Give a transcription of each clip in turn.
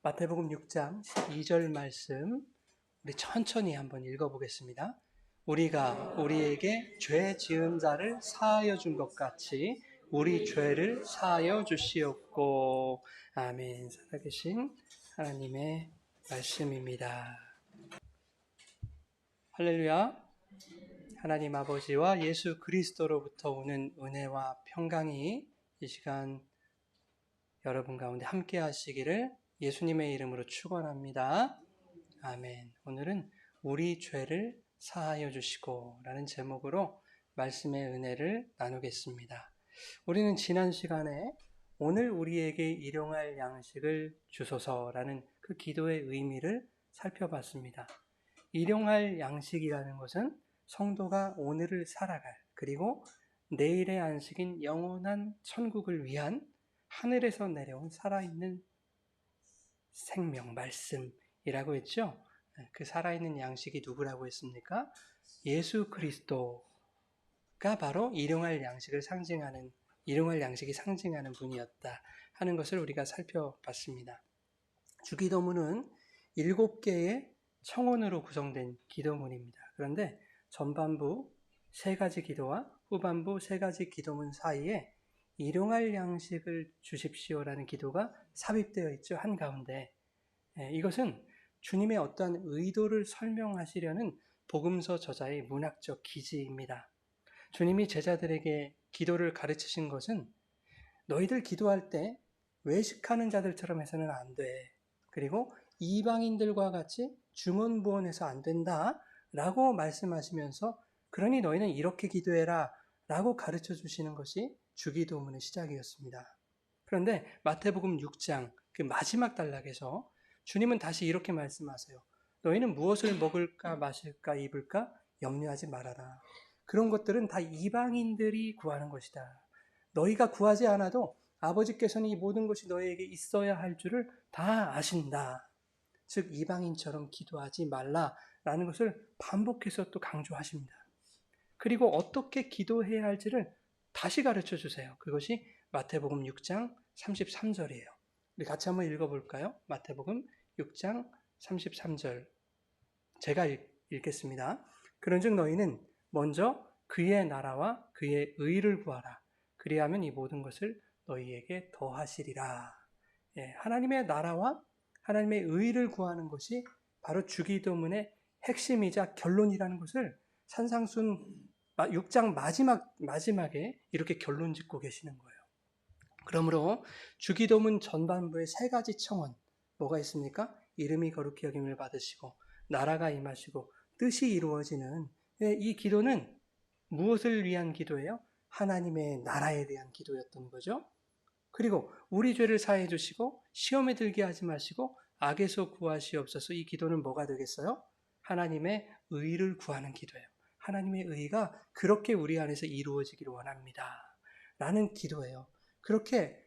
마태복음 6장 12절 말씀 우리 천천히 한번 읽어보겠습니다. 우리가 우리에게 죄 지은 자를 사하여 준 것 같이 우리 죄를 사하여 주시옵고. 아멘. 살아계신 하나님의 말씀입니다. 할렐루야. 하나님 아버지와 예수 그리스도로부터 오는 은혜와 평강이 이 시간 여러분 가운데 함께 하시기를 예수님의 이름으로 축원합니다. 아멘. 오늘은 우리 죄를 사하여 주시고 라는 제목으로 말씀의 은혜를 나누겠습니다. 우리는 지난 시간에 오늘 우리에게 일용할 양식을 주소서라는 그 기도의 의미를 살펴봤습니다. 일용할 양식이라는 것은 성도가 오늘을 살아갈, 그리고 내일의 안식인 영원한 천국을 위한 하늘에서 내려온 살아있는 생명, 말씀이라고 했죠. 그 살아있는 양식이 누구라고 했습니까? 예수 그리스도가 바로 일용할 양식을 상징하는, 일용할 양식이 상징하는 분이었다 하는 것을 우리가 살펴봤습니다. 주기도문은 7개의 청원으로 구성된 기도문입니다. 그런데 전반부 3가지 기도와 후반부 3가지 기도문 사이에 일용할 양식을 주십시오라는 기도가 삽입되어 있죠. 한가운데. 이것은 주님의 어떠한 의도를 설명하시려는 복음서 저자의 문학적 기지입니다. 주님이 제자들에게 기도를 가르치신 것은 너희들 기도할 때 외식하는 자들처럼 해서는 안 돼. 그리고 이방인들과 같이 중언부언해서 안 된다 라고 말씀하시면서 그러니 너희는 이렇게 기도해라 라고 가르쳐 주시는 것이 주기도문의 시작이었습니다. 그런데 마태복음 6장 그 마지막 단락에서 주님은 다시 이렇게 말씀하세요. 너희는 무엇을 먹을까 마실까 입을까 염려하지 말아라. 그런 것들은 다 이방인들이 구하는 것이다. 너희가 구하지 않아도 아버지께서는 이 모든 것이 너희에게 있어야 할 줄을 다 아신다. 즉 이방인처럼 기도하지 말라라는 것을 반복해서 또 강조하십니다. 그리고 어떻게 기도해야 할지를 다시 가르쳐 주세요. 그것이 마태복음 6장 33절이에요. 우리 같이 한번 읽어볼까요? 마태복음 6장 33절. 제가 읽겠습니다. 그런즉 너희는 먼저 그의 나라와 그의 의를 구하라. 그리하면 이 모든 것을 너희에게 더하시리라. 하나님의 나라와 하나님의 의를 구하는 것이 바로 주기도문의 핵심이자 결론이라는 것을 산상순 6장 마지막에 이렇게 결론 짓고 계시는 거예요. 그러므로 주기도문 전반부의 3가지 청원, 뭐가 있습니까? 이름이 거룩히 여김을 받으시고 나라가 임하시고 뜻이 이루어지는 이 기도는 무엇을 위한 기도예요? 하나님의 나라에 대한 기도였던 거죠. 그리고 우리 죄를 사해 주시고 시험에 들게 하지 마시고 악에서 구하시옵소서. 이 기도는 뭐가 되겠어요? 하나님의 의를 구하는 기도예요. 하나님의 의가 그렇게 우리 안에서 이루어지기를 원합니다. 라는 기도예요. 그렇게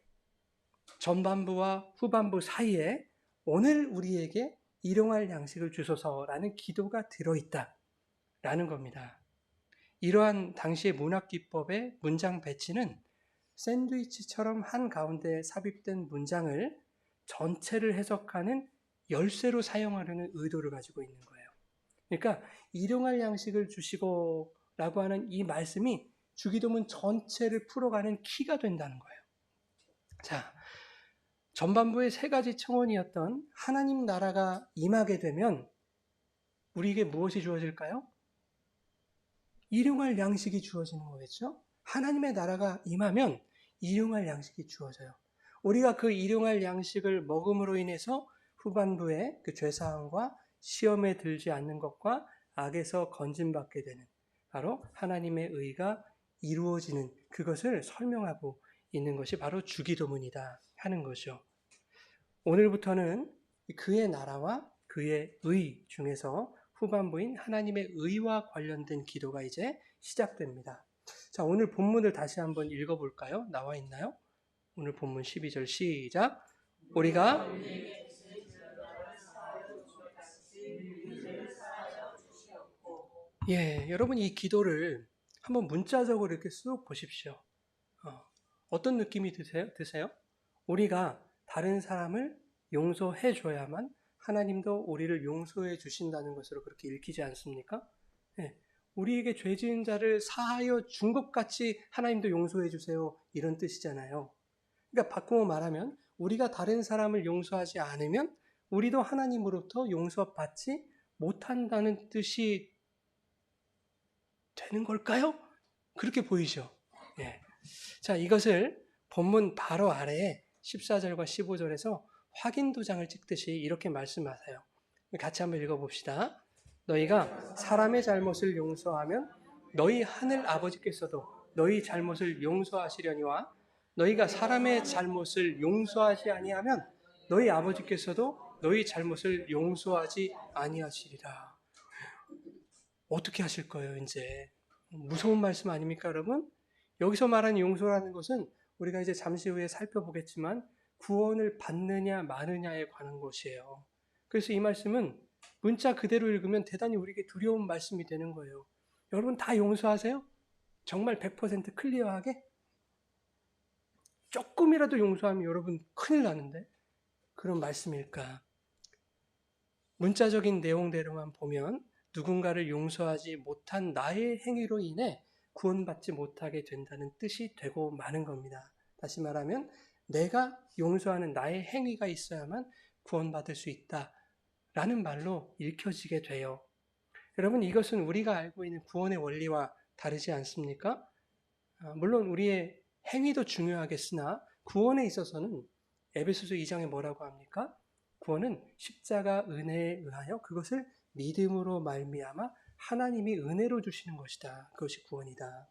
전반부와 후반부 사이에 오늘 우리에게 일용할 양식을 주소서라는 기도가 들어있다라는 겁니다. 이러한 당시의 문학기법의 문장 배치는 샌드위치처럼 한가운데 삽입된 문장을 전체를 해석하는 열쇠로 사용하려는 의도를 가지고 있는 거예요. 그러니까 일용할 양식을 주시고 라고 하는 이 말씀이 주기도문 전체를 풀어가는 키가 된다는 거예요. 자, 전반부의 3가지 청원이었던 하나님 나라가 임하게 되면 우리에게 무엇이 주어질까요? 일용할 양식이 주어지는 거겠죠? 하나님의 나라가 임하면 일용할 양식이 주어져요. 우리가 그 일용할 양식을 먹음으로 인해서 후반부에 그 죄사함과 시험에 들지 않는 것과 악에서 건짐받게 되는 바로 하나님의 의가 이루어지는 그것을 설명하고 있는 것이 바로 주기도문이다 하는 거죠. 오늘부터는 그의 나라와 그의 의 중에서 후반부인 하나님의 의와 관련된 기도가 이제 시작됩니다. 자, 오늘 본문을 다시 한번 읽어볼까요? 나와 있나요? 오늘 본문 12절 시작. 우리가 여러분 이 기도를 한번 문자적으로 이렇게 쑥 보십시오. 어떤 느낌이 드세요? 우리가 다른 사람을 용서해 줘야만 하나님도 우리를 용서해 주신다는 것으로 그렇게 읽히지 않습니까? 예, 우리에게 죄 지은 자를 사하여 준 것 같이 하나님도 용서해 주세요. 이런 뜻이잖아요. 그러니까 바꾸어 말하면 우리가 다른 사람을 용서하지 않으면 우리도 하나님으로부터 용서받지 못한다는 뜻이 되는 걸까요? 그렇게 보이죠. 예. 자, 이것을 본문 바로 아래에 14절과 15절에서 확인 도장을 찍듯이 이렇게 말씀하세요. 같이 한번 읽어봅시다. 너희가 사람의 잘못을 용서하면 너희 하늘 아버지께서도 너희 잘못을 용서하시려니와 너희가 사람의 잘못을 용서하지 아니하면 너희 아버지께서도 너희 잘못을 용서하지 아니하시리라. 어떻게 하실 거예요, 이제? 무서운 말씀 아닙니까, 여러분? 여기서 말하는 용서라는 것은 우리가 이제 잠시 후에 살펴보겠지만 구원을 받느냐 마느냐에 관한 것이에요. 그래서 이 말씀은 문자 그대로 읽으면 대단히 우리에게 두려운 말씀이 되는 거예요. 여러분 다 용서하세요? 정말 100% 클리어하게? 조금이라도 용서하면 여러분 큰일 나는데? 그런 말씀일까? 문자적인 내용대로만 보면 누군가를 용서하지 못한 나의 행위로 인해 구원받지 못하게 된다는 뜻이 되고 마는 겁니다. 다시 말하면 내가 용서하는 나의 행위가 있어야만 구원받을 수 있다라는 말로 읽혀지게 돼요. 여러분 이것은 우리가 알고 있는 구원의 원리와 다르지 않습니까? 물론 우리의 행위도 중요하겠으나 구원에 있어서는 에베소서 2장에 뭐라고 합니까? 구원은 십자가 은혜에 의하여 그것을 믿음으로 말미암아 하나님이 은혜로 주시는 것이다. 그것이 구원이다.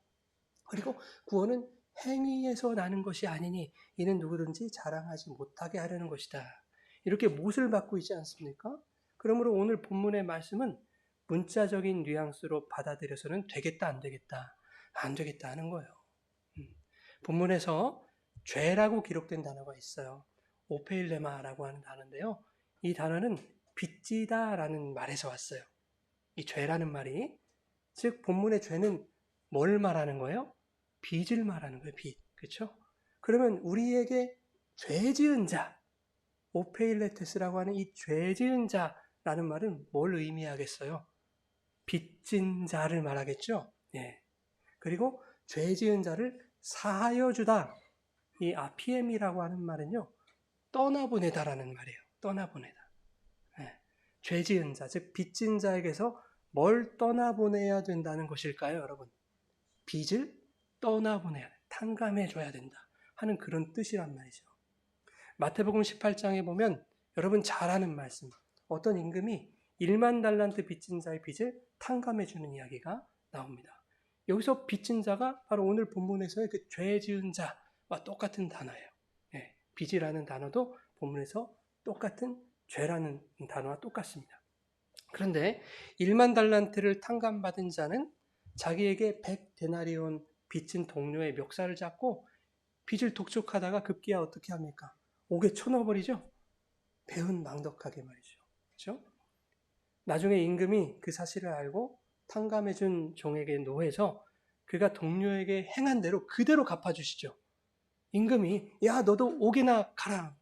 그리고 구원은 행위에서 나는 것이 아니니 이는 누구든지 자랑하지 못하게 하려는 것이다. 이렇게 못을 받고 있지 않습니까? 그러므로 오늘 본문의 말씀은 문자적인 뉘앙스로 받아들여서는 되겠다 안 되겠다 안 되겠다 하는 거예요. 본문에서 죄라고 기록된 단어가 있어요. 오페일레마라고 하는 단어인데요. 이 단어는 빚지다라는 말에서 왔어요. 이 죄라는 말이 즉 본문의 죄는 뭘 말하는 거예요? 빚을 말하는 거예요. 빚. 그렇죠? 그러면 우리에게 죄 지은 자, 오페일레테스라고 하는 이 죄 지은 자라는 말은 뭘 의미하겠어요? 빚진 자를 말하겠죠? 예. 그리고 죄 지은 자를 사하여 주다. 이 아피엠이라고 하는 말은요. 떠나보내다라는 말이에요. 떠나보내다. 예. 죄 지은 자, 즉 빚진 자에게서 뭘 떠나보내야 된다는 것일까요, 여러분? 빚을 떠나보내야 돼. 탕감해줘야 된다 하는 그런 뜻이란 말이죠. 마태복음 18장에 보면 여러분 잘 아는 말씀, 어떤 임금이 1만 달란트 빚진 자의 빚을 탕감해주는 이야기가 나옵니다. 여기서 빚진 자가 바로 오늘 본문에서의 그 죄 지은 자와 똑같은 단어예요. 예, 빚이라는 단어도 본문에서 똑같은 죄라는 단어와 똑같습니다. 그런데 1만 달란트를 탕감받은 자는 자기에게 100데나리온 빚진 동료의 멱살을 잡고 빚을 독촉하다가 급기야 어떻게 합니까? 옥에 쳐넣어버리죠? 배은망덕하게 말이죠. 그렇죠? 나중에 임금이 그 사실을 알고 탕감해준 종에게 노해서 그가 동료에게 행한 대로 그대로 갚아주시죠. 임금이 야 너도 옥에나 가라.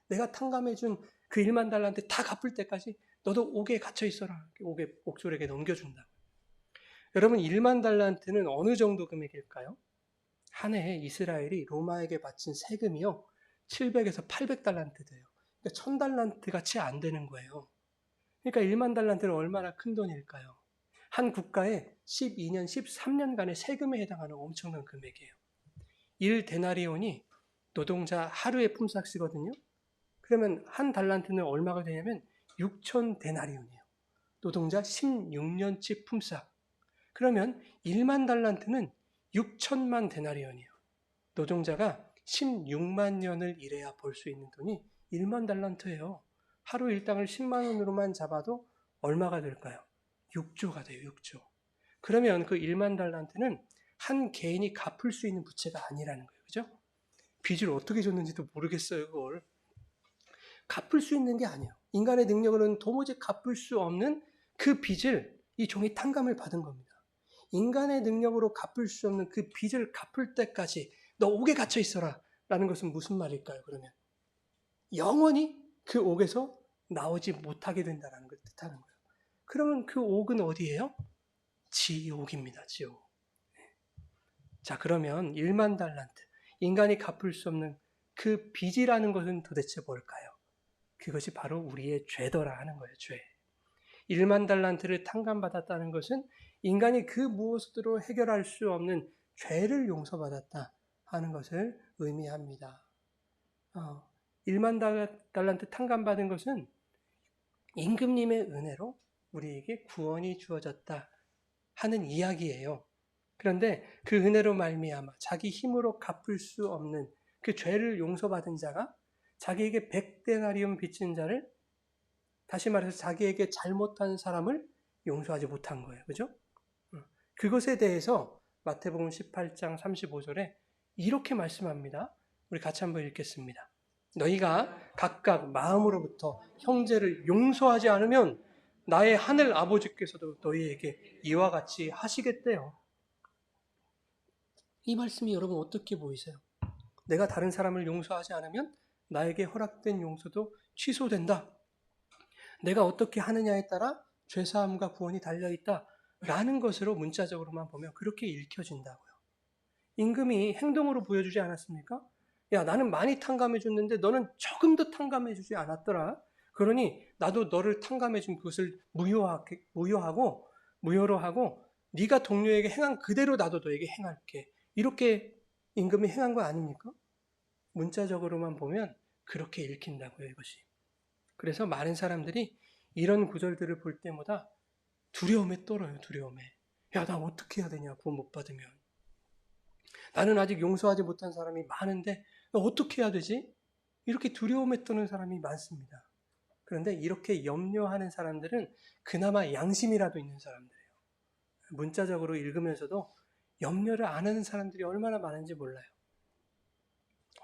내가 탕감해준 그 1만 달란트 다 갚을 때까지 너도 옥에 갇혀 있어라. 옥에 옥졸에게 넘겨준다. 여러분 1만 달란트는 어느 정도 금액일까요? 한 해에 이스라엘이 로마에게 바친 세금이요. 700에서 800달란트 돼요. 그러니까 1000달란트가 채 안 되는 거예요. 그러니까 1만 달란트는 얼마나 큰 돈일까요? 한 국가에 12년, 13년간의 세금에 해당하는 엄청난 금액이에요. 1데나리온이 노동자 하루의 품삯이거든요. 그러면 한 달란트는 얼마가 되냐면 6,000데나리온이에요. 노동자 16년치 품삯. 그러면 1만 달란트는 6천만 데나리온이에요. 노동자가 16만 년을 일해야 벌 수 있는 돈이 1만 달란트예요. 하루 일당을 10만 원으로만 잡아도 얼마가 될까요? 6조가 돼요. 6조. 그러면 그 1만 달란트는 한 개인이 갚을 수 있는 부채가 아니라는 거예요. 그죠? 빚을 어떻게 줬는지도 모르겠어요. 그걸. 갚을 수 있는 게 아니에요. 인간의 능력으로는 도무지 갚을 수 없는 그 빚을 이 종이 탕감을 받은 겁니다. 인간의 능력으로 갚을 수 없는 그 빚을 갚을 때까지 너 옥에 갇혀 있어라 라는 것은 무슨 말일까요? 그러면 영원히 그 옥에서 나오지 못하게 된다는 걸 뜻하는 거예요. 그러면 그 옥은 어디예요? 지옥입니다. 지옥. 자, 그러면 1만 달란트, 인간이 갚을 수 없는 그 빚이라는 것은 도대체 뭘까요? 그것이 바로 우리의 죄더라 하는 거예요. 죄. 1만 달란트를 탕감받았다는 것은 인간이 그 무엇으로 해결할 수 없는 죄를 용서받았다 하는 것을 의미합니다. 1만 달란트 탕감받은 것은 임금님의 은혜로 우리에게 구원이 주어졌다 하는 이야기예요. 그런데 그 은혜로 말미암아 자기 힘으로 갚을 수 없는 그 죄를 용서받은 자가 자기에게 100데나리온 빚진 자를, 다시 말해서 자기에게 잘못한 사람을 용서하지 못한 거예요. 그죠? 그것에 대해서 마태복음 18장 35절에 이렇게 말씀합니다. 우리 같이 한번 읽겠습니다. 너희가 각각 마음으로부터 형제를 용서하지 않으면 나의 하늘 아버지께서도 너희에게 이와 같이 하시겠대요. 이 말씀이 여러분 어떻게 보이세요? 내가 다른 사람을 용서하지 않으면 나에게 허락된 용서도 취소된다. 내가 어떻게 하느냐에 따라 죄사함과 구원이 달려있다 라는 것으로 문자적으로만 보면 그렇게 읽혀진다고요. 임금이 행동으로 보여주지 않았습니까? 야, 나는 많이 탕감해줬는데 너는 조금도 탕감해주지 않았더라. 그러니 나도 너를 탕감해준 그것을 무효로 하고 네가 동료에게 행한 그대로 나도 너에게 행할게. 이렇게 임금이 행한 거 아닙니까? 문자적으로만 보면 그렇게 읽힌다고요, 이것이. 그래서 많은 사람들이 이런 구절들을 볼 때마다 두려움에 떨어요, 두려움에. 야, 나 어떻게 해야 되냐, 구원 못 받으면. 나는 아직 용서하지 못한 사람이 많은데 나 어떻게 해야 되지? 이렇게 두려움에 떠는 사람이 많습니다. 그런데 이렇게 염려하는 사람들은 그나마 양심이라도 있는 사람들이에요. 문자적으로 읽으면서도 염려를 안 하는 사람들이 얼마나 많은지 몰라요.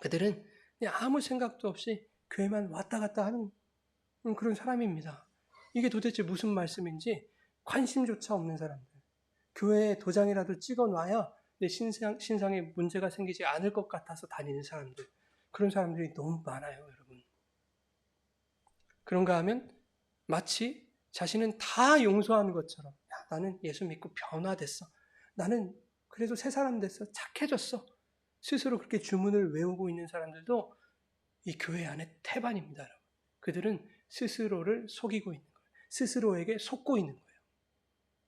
그들은 그냥 아무 생각도 없이 교회만 왔다 갔다 하는 그런 사람입니다. 이게 도대체 무슨 말씀인지 관심조차 없는 사람들. 교회에 도장이라도 찍어놔야 내 신상에 문제가 생기지 않을 것 같아서 다니는 사람들. 그런 사람들이 너무 많아요, 여러분. 그런가 하면 마치 자신은 다 용서하는 것처럼, 야, 나는 예수 믿고 변화됐어. 나는 그래도 새 사람 됐어. 착해졌어. 스스로 그렇게 주문을 외우고 있는 사람들도 이 교회 안에 태반입니다, 여러분. 그들은 스스로를 속이고 있는 거예요. 스스로에게 속고 있는 거예요.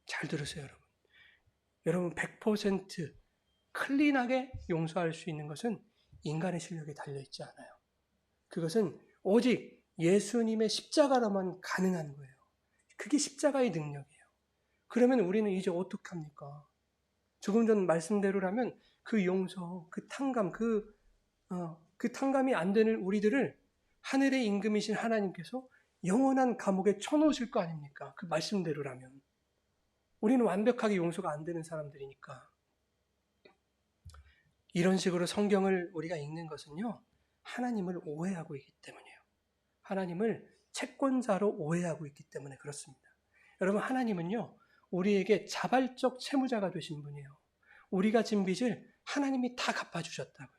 잘 들으세요, 여러분. 여러분 100% 클린하게 용서할 수 있는 것은 인간의 실력에 달려있지 않아요. 그것은 오직 예수님의 십자가로만 가능한 거예요. 그게 십자가의 능력이에요. 그러면 우리는 이제 어떡합니까? 조금 전 말씀대로라면 그 용서, 그 탕감, 그 탕감이 안 되는 우리들을 하늘의 임금이신 하나님께서 영원한 감옥에 쳐놓으실 거 아닙니까? 그 말씀대로라면. 우리는 완벽하게 용서가 안 되는 사람들이니까. 이런 식으로 성경을 우리가 읽는 것은요, 하나님을 오해하고 있기 때문이에요. 하나님을 채권자로 오해하고 있기 때문에 그렇습니다. 여러분, 하나님은요, 우리에게 자발적 채무자가 되신 분이에요. 우리가 진 빚을 하나님이 다 갚아주셨다고요.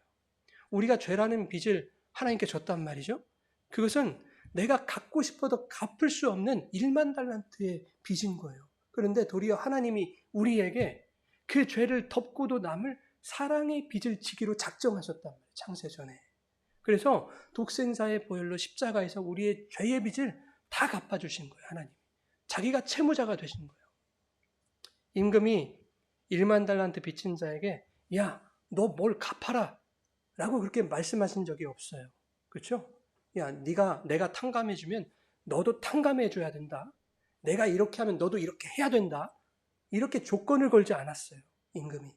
우리가 죄라는 빚을 하나님께 줬단 말이죠. 그것은 내가 갚고 싶어도 갚을 수 없는 1만 달란트의 빚인 거예요. 그런데 도리어 하나님이 우리에게 그 죄를 덮고도 남을 사랑의 빚을 지기로 작정하셨단 말이에요. 창세 전에. 그래서 독생자의 보혈로 십자가에서 우리의 죄의 빚을 다 갚아주신 거예요. 하나님. 자기가 채무자가 되신 거예요. 임금이 1만 달란트 빚진 자에게 야, 너 뭘 갚아라 라고 그렇게 말씀하신 적이 없어요. 그렇죠? 야, 내가 탕감해주면 너도 탕감해줘야 된다. 내가 이렇게 하면 너도 이렇게 해야 된다. 이렇게 조건을 걸지 않았어요. 임금이.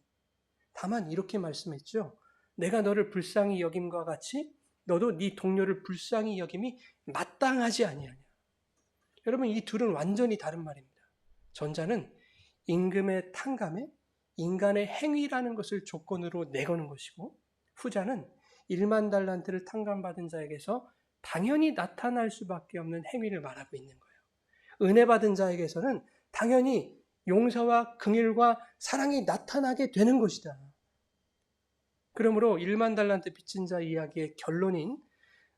다만 이렇게 말씀했죠. 내가 너를 불쌍히 여김과 같이 너도 네 동료를 불쌍히 여김이 마땅하지 아니하냐. 여러분, 이 둘은 완전히 다른 말입니다. 전자는 임금의 탕감에 인간의 행위라는 것을 조건으로 내거는 것이고, 후자는 1만 달란트를 탕감받은 자에게서 당연히 나타날 수밖에 없는 행위를 말하고 있는 거예요. 은혜 받은 자에게서는 당연히 용서와 긍휼과 사랑이 나타나게 되는 것이다. 그러므로 1만 달란트 빚진 자 이야기의 결론인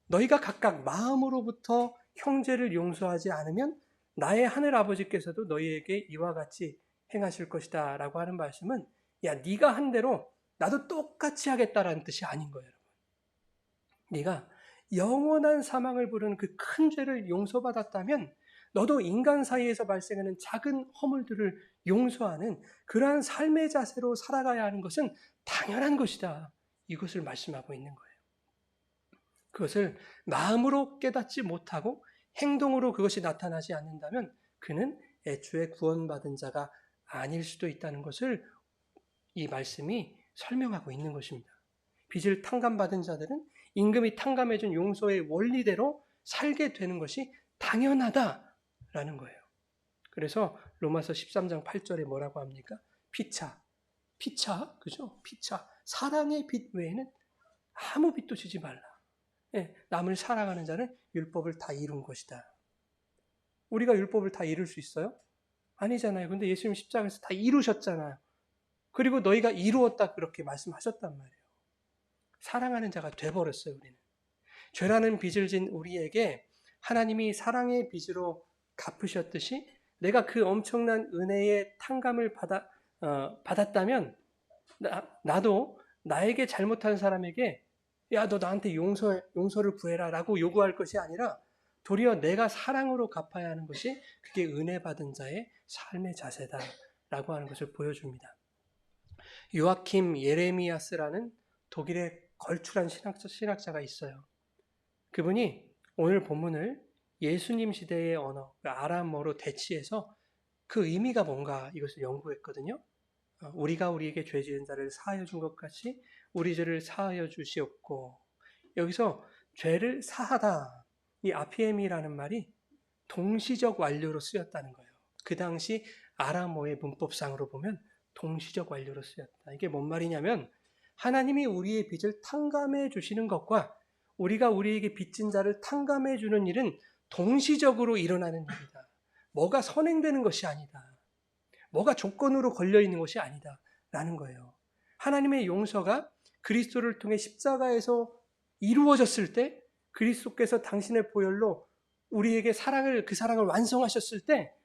너희가 각각 마음으로부터 형제를 용서하지 않으면 나의 하늘 아버지께서도 너희에게 이와 같이 행하실 것이다 라고 하는 말씀은, 야, 네가 한 대로 나도 똑같이 하겠다라는 뜻이 아닌 거예요. 여러분. 네가 영원한 사망을 부르는 그 큰 죄를 용서받았다면 너도 인간 사이에서 발생하는 작은 허물들을 용서하는 그러한 삶의 자세로 살아가야 하는 것은 당연한 것이다. 이것을 말씀하고 있는 거예요. 그것을 마음으로 깨닫지 못하고 행동으로 그것이 나타나지 않는다면 그는 애초에 구원받은 자가 아닐 수도 있다는 것을 이 말씀이 설명하고 있는 것입니다. 빚을 탕감받은 자들은 임금이 탕감해준 용서의 원리대로 살게 되는 것이 당연하다라는 거예요. 그래서 로마서 13장 8절에 뭐라고 합니까? 피차, 그죠? 피차, 사랑의 빚 외에는 아무 빚도 지지 말라. 남을 사랑하는 자는 율법을 다 이룬 것이다. 우리가 율법을 다 이룰 수 있어요? 아니잖아요. 근데 예수님 십자가에서 다 이루셨잖아요. 그리고 너희가 이루었다 그렇게 말씀하셨단 말이에요. 사랑하는 자가 돼버렸어요. 우리는. 죄라는 빚을 진 우리에게 하나님이 사랑의 빚으로 갚으셨듯이 내가 그 엄청난 은혜의 탕감을 받았다면 나도 나에게 잘못한 사람에게 야, 너 나한테 용서를 구해라 라고 요구할 것이 아니라 도리어 내가 사랑으로 갚아야 하는 것이 그게 은혜 받은 자의 삶의 자세다 라고 하는 것을 보여줍니다. 요아킴 예레미야스라는 독일의 걸출한 신학자가 있어요. 그분이 오늘 본문을 예수님 시대의 언어, 아람어로 대치해서 그 의미가 뭔가 이것을 연구했거든요. 우리가 우리에게 죄 지은 자를 사하여 준 것 같이 우리 죄를 사하여 주시옵고, 여기서 죄를 사하다, 이 아피엠이라는 말이 동시적 완료로 쓰였다는 거예요. 그 당시 아람어의 문법상으로 보면 동시적 완료로 쓰였다. 이게 뭔 말이냐면 하나님이 우리의 빚을 탕감해 주시는 것과 우리가 우리에게 빚진 자를 탕감해 주는 일은 동시적으로 일어나는 일이다. 뭐가 선행되는 것이 아니다. 뭐가 조건으로 걸려있는 것이 아니다 라는 거예요. 하나님의 용서가 그리스도를 통해 십자가에서 이루어졌을 때, 그리스도께서 당신의 보혈로 우리에게 그 사랑을 완성하셨을 때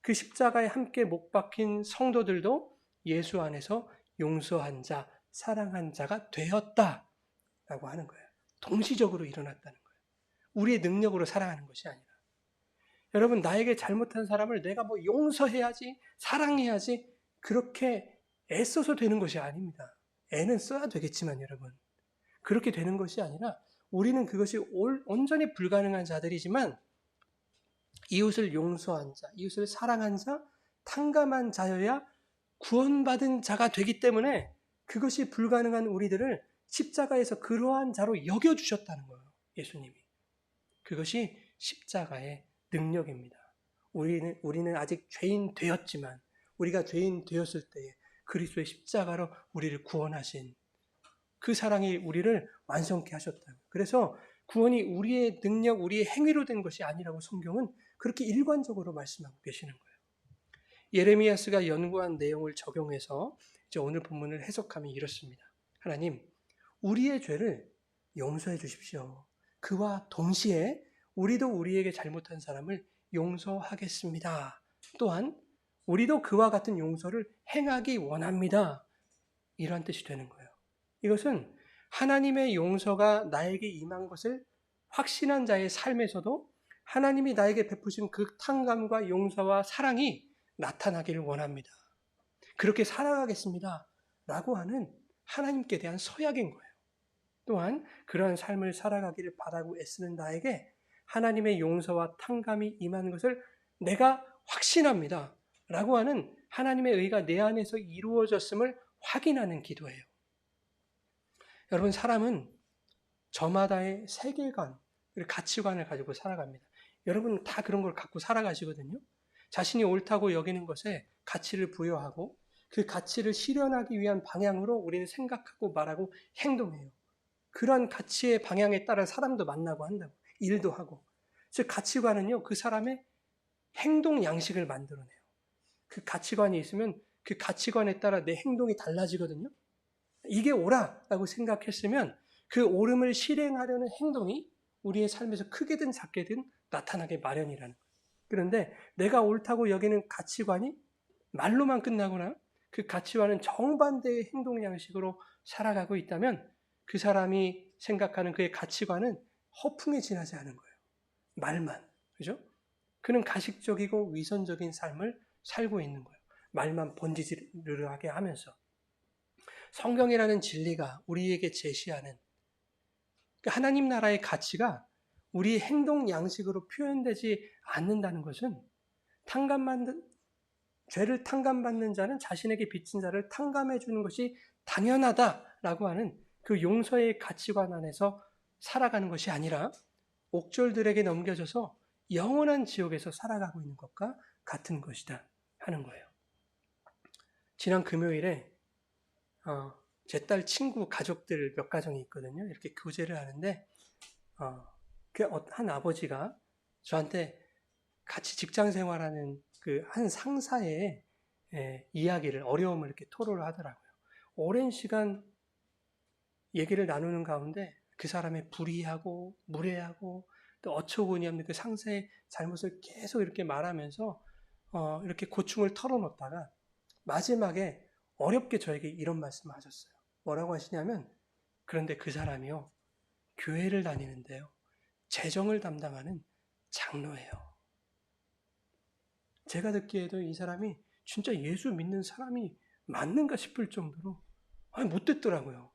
그 십자가에 함께 못 박힌 성도들도 예수 안에서 용서한 자, 사랑한 자가 되었다라고 하는 거예요. 동시적으로 일어났다는 거예요. 우리의 능력으로 사랑하는 것이 아니라. 여러분, 나에게 잘못한 사람을 내가 뭐 용서해야지, 사랑해야지 그렇게 애써서 되는 것이 아닙니다. 애는 써야 되겠지만 여러분, 그렇게 되는 것이 아니라 우리는 그것이 온전히 불가능한 자들이지만 이웃을 용서한 자, 이웃을 사랑한 자, 탕감한 자여야 구원받은 자가 되기 때문에 그것이 불가능한 우리들을 십자가에서 그러한 자로 여겨주셨다는 거예요. 예수님이. 그것이 십자가의 능력입니다. 우리는 아직 죄인 되었지만 우리가 죄인 되었을 때에 그리스도의 십자가로 우리를 구원하신 그 사랑이 우리를 완성케 하셨다고. 그래서 구원이 우리의 능력, 우리의 행위로 된 것이 아니라고 성경은 그렇게 일관적으로 말씀하고 계시는 거예요. 예레미야스가 연구한 내용을 적용해서 이제 오늘 본문을 해석하면 이렇습니다. 하나님, 우리의 죄를 용서해 주십시오. 그와 동시에 우리도 우리에게 잘못한 사람을 용서하겠습니다. 또한 우리도 그와 같은 용서를 행하기 원합니다. 이러한 뜻이 되는 거예요. 이것은 하나님의 용서가 나에게 임한 것을 확신한 자의 삶에서도 하나님이 나에게 베푸신 그 탕감과 용서와 사랑이 나타나기를 원합니다. 그렇게 살아가겠습니다. 라고 하는 하나님께 대한 서약인 거예요. 또한 그러한 삶을 살아가기를 바라고 애쓰는 나에게 하나님의 용서와 탕감이 임한 것을 내가 확신합니다. 라고 하는 하나님의 의가 내 안에서 이루어졌음을 확인하는 기도예요. 여러분, 사람은 저마다의 세계관, 가치관을 가지고 살아갑니다. 여러분 다 그런 걸 갖고 살아가시거든요. 자신이 옳다고 여기는 것에 가치를 부여하고 그 가치를 실현하기 위한 방향으로 우리는 생각하고 말하고 행동해요. 그러한 가치의 방향에 따라 사람도 만나고 한다고, 일도 하고. 즉 가치관은요, 그 사람의 행동 양식을 만들어내요. 그 가치관이 있으면 그 가치관에 따라 내 행동이 달라지거든요. 이게 옳아라고 생각했으면 그 옳음을 실행하려는 행동이 우리의 삶에서 크게든 작게든 나타나게 마련이라는 거예요. 그런데 내가 옳다고 여기는 가치관이 말로만 끝나거나 그 가치와는 정반대의 행동 양식으로 살아가고 있다면 그 사람이 생각하는 그의 가치관은 허풍에 지나지 않은 거예요. 말만. 그죠? 그는 가식적이고 위선적인 삶을 살고 있는 거예요. 말만 번지르르하게 하면서. 성경이라는 진리가 우리에게 제시하는 하나님 나라의 가치가 우리의 행동 양식으로 표현되지 않는다는 것은 죄를 탕감받는 자는 자신에게 빚진 자를 탕감해 주는 것이 당연하다라고 하는 그 용서의 가치관 안에서 살아가는 것이 아니라 옥졸들에게 넘겨져서 영원한 지옥에서 살아가고 있는 것과 같은 것이다 하는 거예요. 지난 금요일에 제 딸 친구 가족들 몇 가정이 있거든요. 이렇게 교제를 하는데 한 아버지가 저한테 같이 직장 생활하는 그 한 상사의 이야기를 어려움을 이렇게 토로를 하더라고요. 오랜 시간 얘기를 나누는 가운데 그 사람의 불의하고 무례하고 또 어처구니 없는 그 상사의 잘못을 계속 이렇게 말하면서 이렇게 고충을 털어놓다가 마지막에 어렵게 저에게 이런 말씀을 하셨어요. 뭐라고 하시냐면 그런데 그 사람이요 교회를 다니는데요 재정을 담당하는 장로예요. 제가 듣기에도 이 사람이 진짜 예수 믿는 사람이 맞는가 싶을 정도로 못 듣더라고요.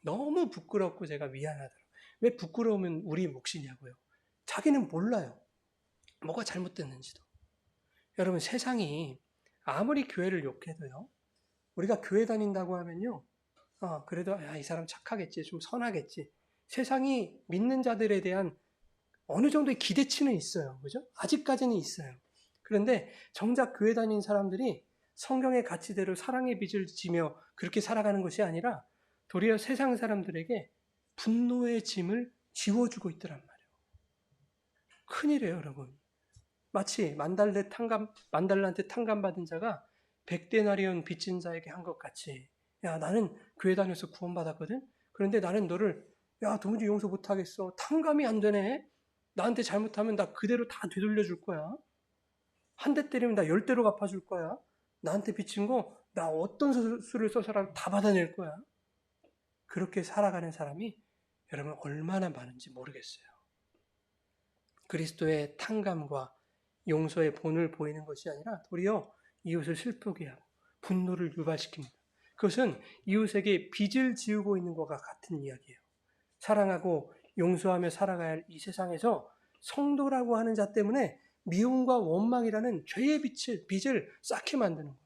너무 부끄럽고 제가 미안하더라고요. 왜 부끄러우면 우리 몫이냐고요. 자기는 몰라요. 뭐가 잘못됐는지도. 여러분 세상이 아무리 교회를 욕해도요. 우리가 교회 다닌다고 하면요. 그래도 이 사람 착하겠지. 좀 선하겠지. 세상이 믿는 자들에 대한 어느 정도의 기대치는 있어요. 그죠? 아직까지는 있어요. 그런데 정작 교회 다니는 사람들이 성경의 가치대로 사랑의 빚을 지며 그렇게 살아가는 것이 아니라 도리어 세상 사람들에게 분노의 짐을 지워주고 있더란 말이에요. 큰일이에요, 여러분. 마치 만달란테 탕감받은 자가 100데나리온 빚진 자에게 한 것 같이 야 나는 교회 다녀서 구원받았거든. 그런데 나는 너를 도무지 용서 못하겠어. 탕감이 안 되네. 나한테 잘못하면 나 그대로 다 되돌려 줄 거야. 한 대 때리면 나 10대로 갚아줄 거야. 나한테 빚진 거 나 어떤 수를 써서라도 다 받아낼 거야. 그렇게 살아가는 사람이 여러분 얼마나 많은지 모르겠어요. 그리스도의 탕감과 용서의 본을 보이는 것이 아니라 도리어 이웃을 슬프게 하고 분노를 유발시킵니다. 그것은 이웃에게 빚을 지우고 있는 것과 같은 이야기예요. 사랑하고 용서하며 살아가야 할 이 세상에서 성도라고 하는 자 때문에 미움과 원망이라는 죄의 빚을 쌓게 만드는 거예요.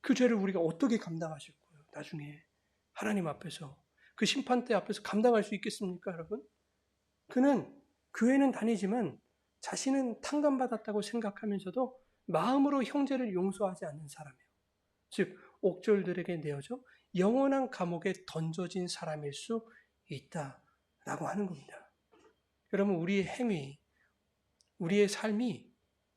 그 죄를 우리가 어떻게 감당하실 거예요? 나중에 하나님 앞에서 그 심판대 앞에서 감당할 수 있겠습니까, 여러분? 그는 교회는 다니지만 자신은 탕감받았다고 생각하면서도 마음으로 형제를 용서하지 않는 사람이에요. 즉 옥졸들에게 내어져 영원한 감옥에 던져진 사람일 수 있다라고 하는 겁니다. 여러분 우리의 행위, 우리의 삶이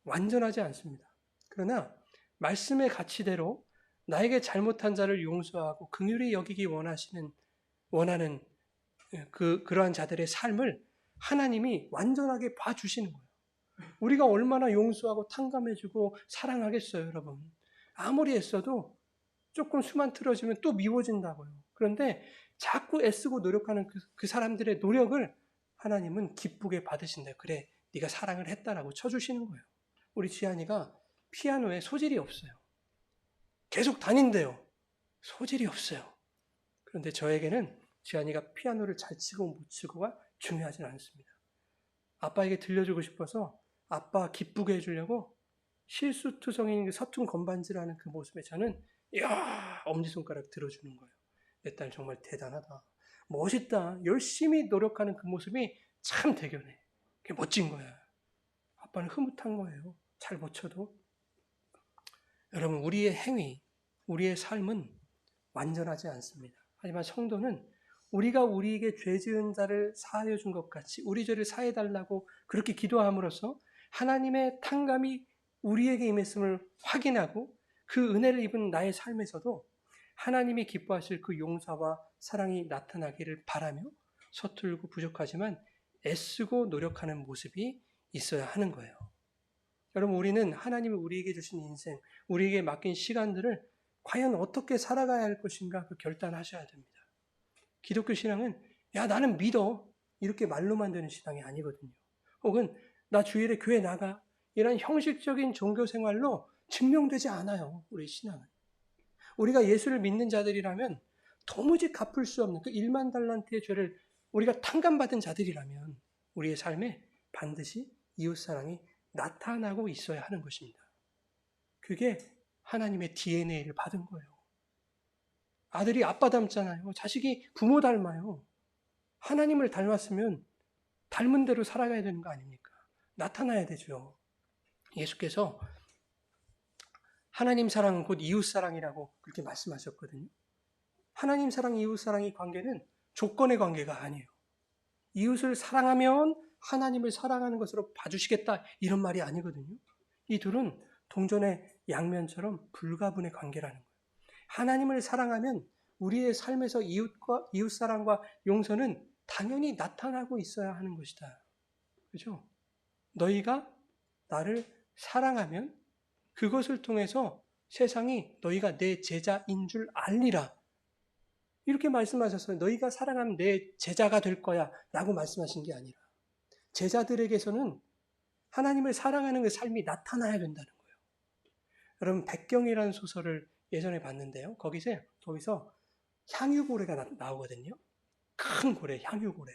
완전하지 않습니다. 그러나 말씀의 가치대로 나에게 잘못한 자를 용서하고 긍휼히 여기기 원하는 그러한 자들의 삶을 하나님이 완전하게 봐주시는 거예요. 우리가 얼마나 용서하고 탕감해주고 사랑하겠어요, 여러분. 아무리 애써도 조금 수만 틀어지면 또 미워진다고요. 그런데 자꾸 애쓰고 노력하는 그 사람들의 노력을 하나님은 기쁘게 받으신대요. 그래, 네가 사랑을 했다라고 쳐주시는 거예요. 우리 지한이가 피아노에 소질이 없어요. 계속 다닌대요. 소질이 없어요. 그런데 저에게는 지한이가 피아노를 잘 치고 못 치고가 중요하진 않습니다. 아빠에게 들려주고 싶어서 아빠 기쁘게 해주려고 실수투성인 그 서툰 건반지라는 그 모습에 저는 엄지손가락 들어주는 거예요. 내 딸 정말 대단하다. 멋있다. 열심히 노력하는 그 모습이 참 대견해. 그게 멋진 거야. 아빠는 흐뭇한 거예요. 잘 못 쳐도. 여러분 우리의 행위, 우리의 삶은 완전하지 않습니다. 하지만 성도는 우리가 우리에게 죄 지은 자를 사하여 준 것 같이 우리 죄를 사해 달라고 그렇게 기도함으로써 하나님의 탕감이 우리에게 임했음을 확인하고 그 은혜를 입은 나의 삶에서도 하나님이 기뻐하실 그 용서와 사랑이 나타나기를 바라며 서툴고 부족하지만 애쓰고 노력하는 모습이 있어야 하는 거예요. 여러분, 우리는 하나님이 우리에게 주신 인생, 우리에게 맡긴 시간들을 과연 어떻게 살아가야 할 것인가 그 결단하셔야 됩니다. 기독교 신앙은 야 나는 믿어 이렇게 말로만 되는 신앙이 아니거든요. 혹은 나 주일에 교회 나가 이런 형식적인 종교 생활로 증명되지 않아요. 우리 신앙은. 우리가 예수를 믿는 자들이라면 도무지 갚을 수 없는 그 1만 달란트의 죄를 우리가 탕감받은 자들이라면 우리의 삶에 반드시 이웃사랑이 나타나고 있어야 하는 것입니다. 그게 하나님의 DNA를 받은 거예요. 아들이 아빠 닮잖아요. 자식이 부모 닮아요. 하나님을 닮았으면 닮은 대로 살아가야 되는 거 아닙니까? 나타나야 되죠. 예수께서 하나님 사랑 곧 이웃 사랑이라고 그렇게 말씀하셨거든요. 하나님 사랑, 이웃 사랑의 관계는 조건의 관계가 아니에요. 이웃을 사랑하면 하나님을 사랑하는 것으로 봐주시겠다 이런 말이 아니거든요. 이 둘은 동전의 양면처럼 불가분의 관계라는 거예요. 하나님을 사랑하면 우리의 삶에서 이웃 사랑과 용서는 당연히 나타나고 있어야 하는 것이다. 그죠? 너희가 나를 사랑하면 그것을 통해서 세상이 너희가 내 제자인 줄 알리라. 이렇게 말씀하셨어요. 너희가 사랑하면 내 제자가 될 거야 라고 말씀하신 게 아니라 제자들에게서는 하나님을 사랑하는 그 삶이 나타나야 된다는 거예요. 여러분, 백경이라는 소설을 예전에 봤는데요. 거기서 향유고래가 나오거든요. 큰 고래, 향유고래.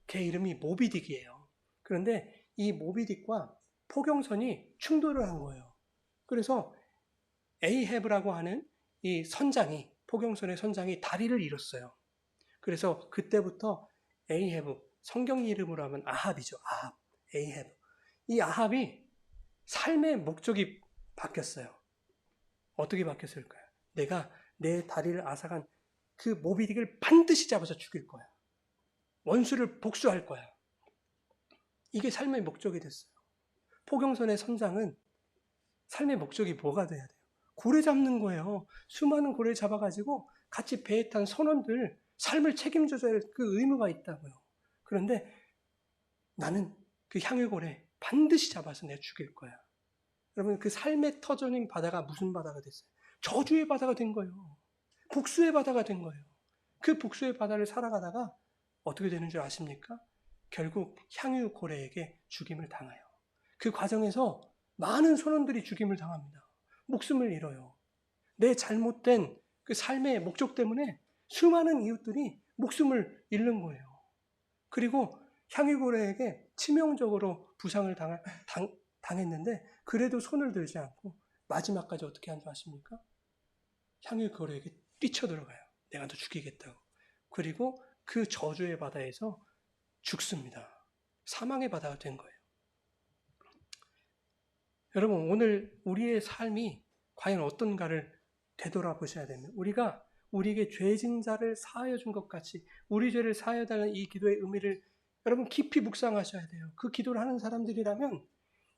걔 이름이 모비딕이에요. 그런데 이 모비딕과 포경선이 충돌을 한 거예요. 그래서 에이헤브라고 하는 이 선장이, 포경선의 선장이 다리를 잃었어요. 그래서 그때부터 에이헤브, 성경 이름으로 하면 아합이죠. 아합, 에이헤브. 이 아합이 삶의 목적이 바뀌었어요. 어떻게 바뀌었을까요? 내가 내 다리를 앗아간 그 모비딕을 반드시 잡아서 죽일 거야. 원수를 복수할 거야. 이게 삶의 목적이 됐어요. 포경선의 선장은 삶의 목적이 뭐가 돼야 돼요? 고래 잡는 거예요. 수많은 고래를 잡아가지고 같이 배에 탄 선원들 삶을 책임져줘야 할 그 의무가 있다고요. 그런데 나는 그 향유고래 반드시 잡아서 내가 죽일 거야. 여러분, 그 삶의 터전인 바다가 무슨 바다가 됐어요? 저주의 바다가 된 거예요. 복수의 바다가 된 거예요. 그 복수의 바다를 살아가다가 어떻게 되는 줄 아십니까? 결국 향유고래에게 죽임을 당해요. 그 과정에서 많은 선원들이 죽임을 당합니다. 목숨을 잃어요. 내 잘못된 그 삶의 목적 때문에 수많은 이웃들이 목숨을 잃는 거예요. 그리고 향유고래에게 치명적으로 부상을 당했는데 그래도 손을 들지 않고 마지막까지 어떻게 한 줄 아십니까? 향유고래에게 뛰쳐들어가요. 내가 너 죽이겠다고. 그리고 그 저주의 바다에서 죽습니다. 사망의 바다가 된 거예요. 여러분, 오늘 우리의 삶이 과연 어떤가를 되돌아보셔야 됩니다. 우리가 우리에게 죄진 자를 사하여 준 것 같이 우리 죄를 사하여 달라는 이 기도의 의미를 여러분 깊이 묵상하셔야 돼요. 그 기도를 하는 사람들이라면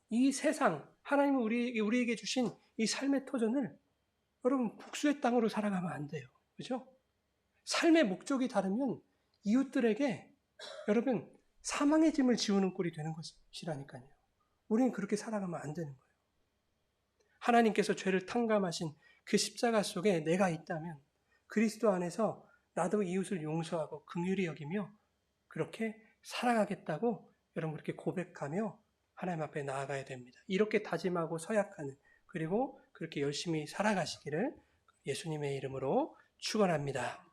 이 세상, 하나님이 우리에게 주신 이 삶의 터전을 여러분 복수의 땅으로 살아가면 안 돼요. 그죠? 삶의 목적이 다르면 이웃들에게 여러분 사망의 짐을 지우는 꼴이 되는 것이라니까요. 우리는 그렇게 살아가면 안 되는 거예요. 하나님께서 죄를 탕감하신 그 십자가 속에 내가 있다면 그리스도 안에서 나도 이웃을 용서하고 긍휼히 여기며 그렇게 살아가겠다고 여러분 그렇게 고백하며 하나님 앞에 나아가야 됩니다. 이렇게 다짐하고 서약하는 그리고 그렇게 열심히 살아가시기를 예수님의 이름으로 축원합니다.